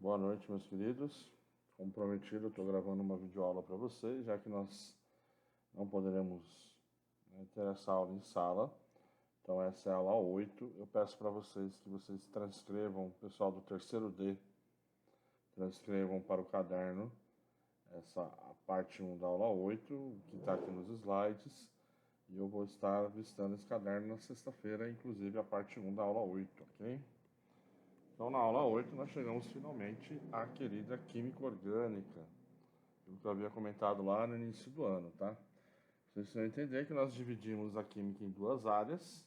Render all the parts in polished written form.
Boa noite, meus queridos. Como prometido, eu estou gravando uma videoaula para vocês, já que nós não poderemos ter essa aula em sala. Então, essa é a aula 8. Eu peço para vocês que vocês transcrevam, pessoal do terceiro D, transcrevam para o caderno a parte 1 da aula 8, que está aqui nos slides. E eu vou estar visitando esse caderno na sexta-feira, inclusive a parte 1 da aula 8, ok? Então, na aula 8, nós chegamos finalmente à querida química orgânica, que eu havia comentado lá no início do ano, tá? Vocês precisam entender que nós dividimos a química em duas áreas.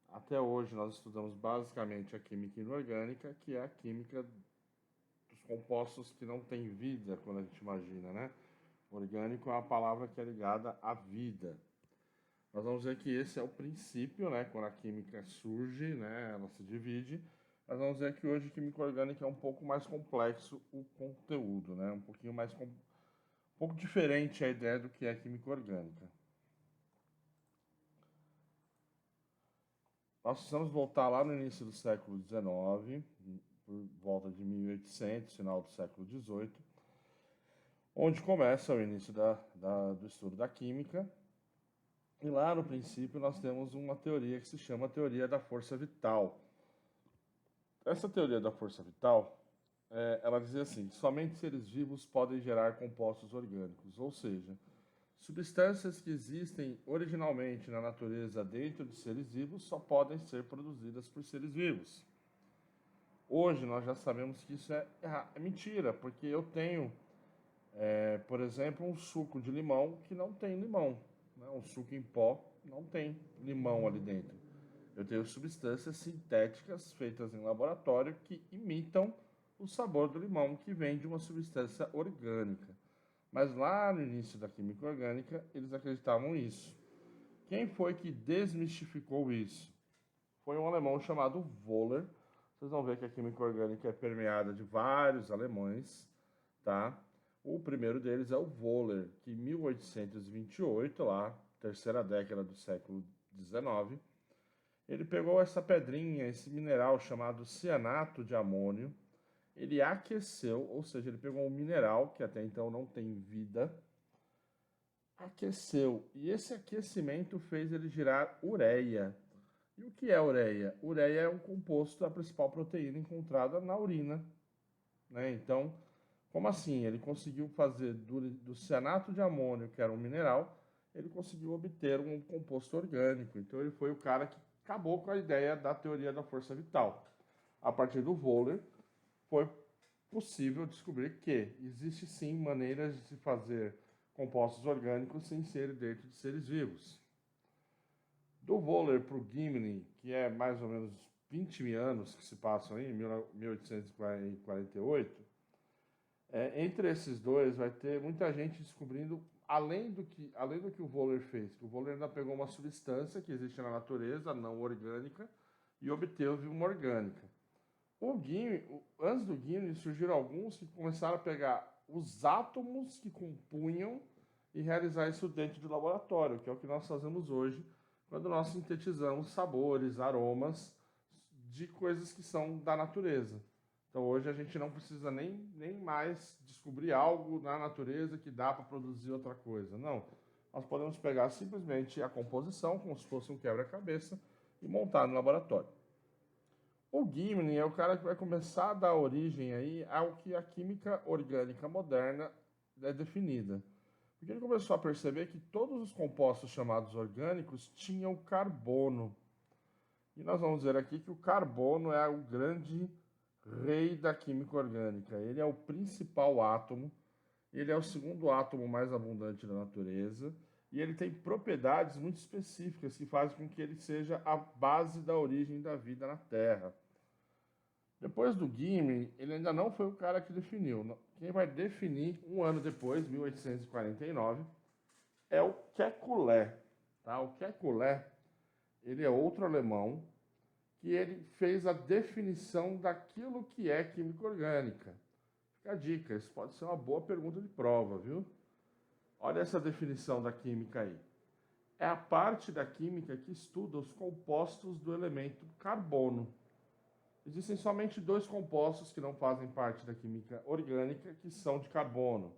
Até hoje, nós estudamos basicamente a química inorgânica, que é a química dos compostos que não têm vida, quando a gente imagina, né? Orgânico é uma palavra que é ligada à vida. Nós vamos ver que esse é o princípio, né? Quando a química surge, né? Ela se divide. Nós vamos ver que hoje a química orgânica é um pouco mais complexo o conteúdo, né? Um pouco diferente a ideia do que é química orgânica. Nós precisamos voltar lá no início do século XIX, por volta de 1800, final do século XVIII, onde começa o início do estudo da química. E lá no princípio nós temos uma teoria que se chama teoria da força vital. Essa teoria da força vital, ela dizia assim, que somente seres vivos podem gerar compostos orgânicos, ou seja, substâncias que existem originalmente na natureza dentro de seres vivos só podem ser produzidas por seres vivos. Hoje nós já sabemos que isso é mentira, porque eu tenho, por exemplo, um suco de limão que não tem limão, né? Um suco em pó não tem limão ali dentro. Eu tenho substâncias sintéticas feitas em laboratório que imitam o sabor do limão que vem de uma substância orgânica. Mas lá no início da química orgânica, eles acreditavam isso. Quem foi que desmistificou isso? Foi um alemão chamado Wöhler. Vocês vão ver que a química orgânica é permeada de vários alemães, tá? O primeiro deles é o Wöhler, que em 1828, lá, terceira década do século XIX, ele pegou essa pedrinha, esse mineral chamado cianato de amônio, ele aqueceu, ou seja, ele pegou um mineral que até então não tem vida, aqueceu, e esse aquecimento fez ele gerar ureia. E o que é ureia? Ureia é um composto, a principal proteína encontrada na urina, né? Então, como assim? Ele conseguiu fazer do cianato de amônio, que era um mineral, ele conseguiu obter um composto orgânico. Então, ele foi o cara que acabou com a ideia da teoria da força vital. A partir do Wöhler, foi possível descobrir que existe sim maneiras de se fazer compostos orgânicos sem ser dentro de seres vivos. Do Wöhler para o Gimli, que é mais ou menos 20 mil anos que se passam aí, em 1848, entre esses dois vai ter muita gente descobrindo, além do que o Wöhler fez, que o Wöhler ainda pegou uma substância que existe na natureza, não orgânica, e obteve uma orgânica. Antes do Gimli, surgiram alguns que começaram a pegar os átomos que compunham e realizar isso dentro do laboratório, que é o que nós fazemos hoje, quando nós sintetizamos sabores, aromas de coisas que são da natureza. Então hoje a gente não precisa nem mais descobrir algo na natureza que dá para produzir outra coisa. Não. Nós podemos pegar simplesmente a composição, como se fosse um quebra-cabeça, e montar no laboratório. O Gimli é o cara que vai começar a dar origem aí ao que a química orgânica moderna é definida. Porque ele começou a perceber que todos os compostos chamados orgânicos tinham carbono. E nós vamos ver aqui que o carbono é o grande rei da química orgânica. Ele é o principal átomo, ele é o segundo átomo mais abundante da natureza, e ele tem propriedades muito específicas que fazem com que ele seja a base da origem da vida na Terra. Depois do Gimli, ele ainda não foi o cara que definiu. Quem vai definir um ano depois, 1849, é o Kekulé. Tá? O Kekulé, ele é outro alemão que ele fez a definição daquilo que é química orgânica. Fica a dica, isso pode ser uma boa pergunta de prova, viu? Olha essa definição da química aí. É a parte da química que estuda os compostos do elemento carbono. Existem somente dois compostos que não fazem parte da química orgânica, que são de carbono,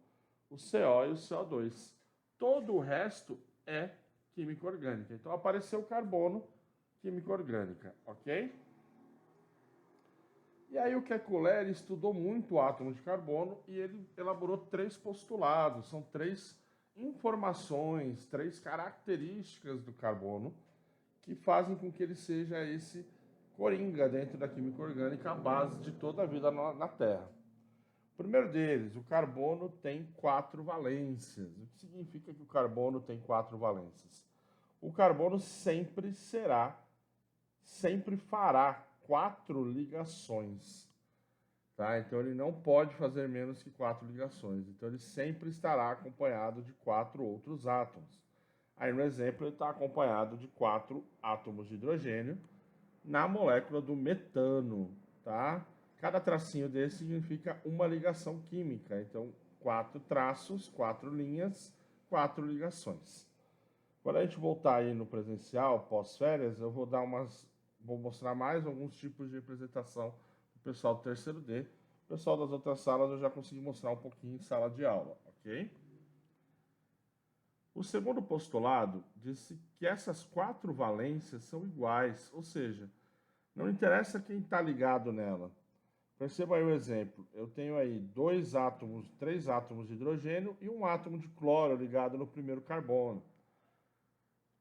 o CO e o CO2. Todo o resto é química orgânica. Então apareceu o carbono, química orgânica, ok? E aí o Kekulé estudou muito o átomo de carbono e ele elaborou 3 postulados, são 3 informações, 3 características do carbono que fazem com que ele seja esse coringa dentro da química orgânica, a base de toda a vida na Terra. O primeiro deles, o carbono tem 4 valências. O que significa que o carbono tem 4 valências? O carbono sempre fará 4 ligações. Tá? Então ele não pode fazer menos que 4 ligações. Então ele sempre estará acompanhado de 4 outros átomos. Aí no exemplo ele está acompanhado de 4 átomos de hidrogênio na molécula do metano, tá? Cada tracinho desse significa uma ligação química. Então 4 traços, 4 linhas, 4 ligações. Quando a gente voltar aí no presencial, pós-férias, eu vou mostrar mais alguns tipos de representação do pessoal do terceiro D. O pessoal das outras salas eu já consegui mostrar um pouquinho em sala de aula, ok? O segundo postulado disse que essas 4 valências são iguais, ou seja, não interessa quem está ligado nela. Perceba aí o exemplo. Eu tenho aí 3 átomos de hidrogênio e um átomo de cloro ligado no primeiro carbono.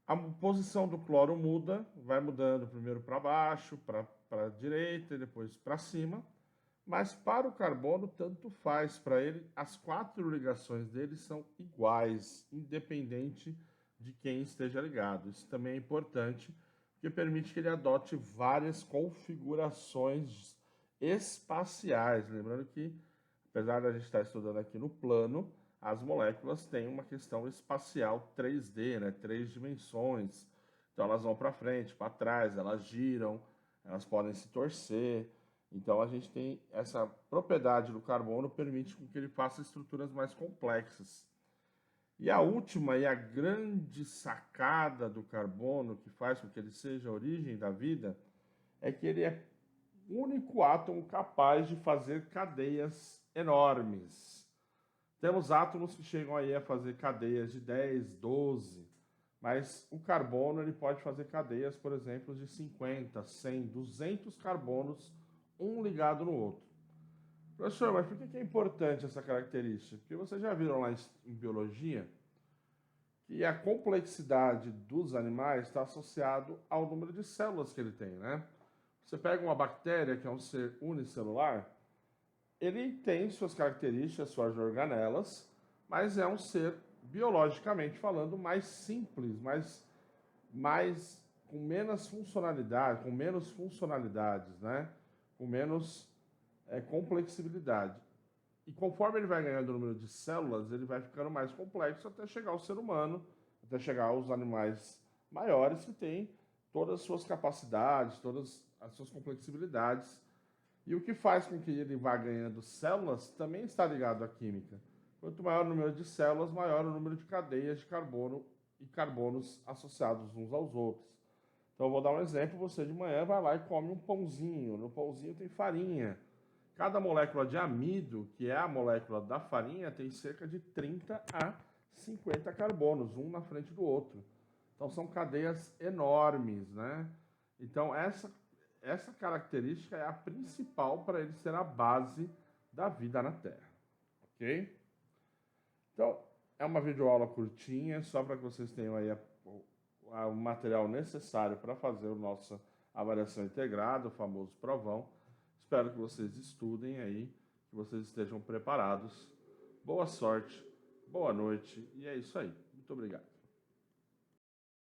A posição do cloro muda, vai mudando primeiro para baixo, para a direita e depois para cima. Mas para o carbono, tanto faz. Para ele, as 4 ligações dele são iguais, independente de quem esteja ligado. Isso também é importante, porque permite que ele adote várias configurações espaciais. Lembrando que, apesar de a gente estar estudando aqui no plano, as moléculas têm uma questão espacial 3D, né? 3 dimensões. Então elas vão para frente, para trás, elas giram, elas podem se torcer. Então a gente tem essa propriedade do carbono, permite que ele faça estruturas mais complexas. E a última e a grande sacada do carbono, que faz com que ele seja a origem da vida, é que ele é o único átomo capaz de fazer cadeias enormes. Temos átomos que chegam aí a fazer cadeias de 10, 12, mas o carbono ele pode fazer cadeias, por exemplo, de 50, 100, 200 carbonos, um ligado no outro. Professor, mas por que é importante essa característica? Porque vocês já viram lá em biologia que a complexidade dos animais está associado ao número de células que ele tem, né? Você pega uma bactéria, que é um ser unicelular, ele tem suas características, suas organelas, mas é um ser, biologicamente falando, mais simples, com menos funcionalidades, né? Com menos complexibilidade. E conforme ele vai ganhando o número de células, ele vai ficando mais complexo até chegar ao ser humano, até chegar aos animais maiores que têm todas as suas capacidades, todas as suas complexibilidades. E o que faz com que ele vá ganhando células também está ligado à química. Quanto maior o número de células, maior o número de cadeias de carbono e carbonos associados uns aos outros. Então, eu vou dar um exemplo. Você de manhã vai lá e come um pãozinho. No pãozinho tem farinha. Cada molécula de amido, que é a molécula da farinha, tem cerca de 30 a 50 carbonos, um na frente do outro. Então, são cadeias enormes, né? Então, essa característica é a principal para ele ser a base da vida na Terra, ok? Então, é uma videoaula curtinha, só para que vocês tenham aí o material necessário para fazer a nossa avaliação integrada, o famoso provão. Espero que vocês estudem aí, que vocês estejam preparados. Boa sorte, boa noite, e é isso aí. Muito obrigado.